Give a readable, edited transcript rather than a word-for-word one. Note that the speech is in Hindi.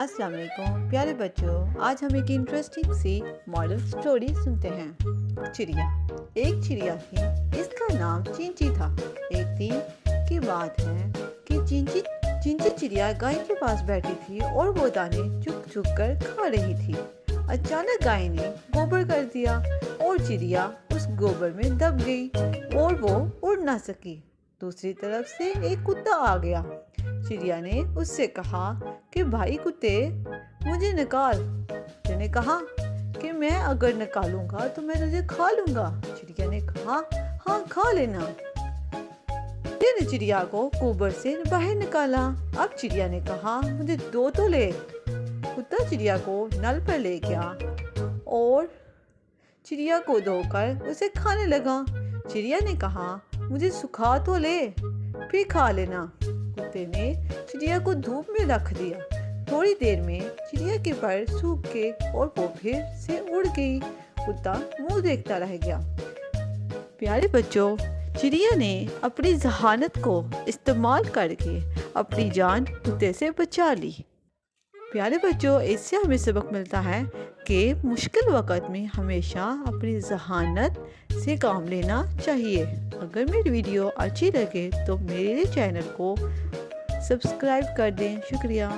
अस्सलाम वालेकुम प्यारे बच्चों। आज हम एक इंटरेस्टिंग सी मॉडल स्टोरी सुनते हैं। चिड़िया। एक चिड़िया थी, इसका नाम चिंची था। एक दिन की बात है कि चिंची चिंची चिड़िया गाय के पास बैठी थी और वो दाने चुग चुग कर खा रही थी। अचानक गाय ने गोबर कर दिया और चिड़िया उस गोबर में दब गई और वो उड़ ना सकी। दूसरी तरफ से एक कुत्ता आ गया। चिड़िया ने उससे कहा कि भाई कुत्ते, मुझे निकाल। कुत्ते ने कहा कि मैं अगर निकालूंगा तो मैं तुझे खा लूंगा। चिड़िया ने कहा, हाँ खा लेना। कुत्ते ने चिड़िया को गोबर से बाहर निकाला। अब चिड़िया ने कहा, मुझे दो तो ले। कुत्ता चिड़िया को नल पर ले गया और चिड़िया को धोकर उसे खाने लगा। चिड़िया ने कहा, मुझे सुखा तो ले, फिर खा लेना। कुत्ते ने चिड़िया को धूप में रख दिया। थोड़ी देर में चिड़िया के पर सूख गए और वो फिर से उड़ गई। कुत्ता मुंह देखता रह गया। प्यारे बच्चों, चिड़िया ने अपनी जहानत को इस्तेमाल करके अपनी जान कुत्ते से बचा ली। प्यारे बच्चों, इससे हमें सबक मिलता है कि मुश्किल वक़्त में हमेशा अपनी जहानत से काम लेना चाहिए। अगर मेरी वीडियो अच्छी लगे तो मेरे चैनल को सब्सक्राइब कर दें। शुक्रिया।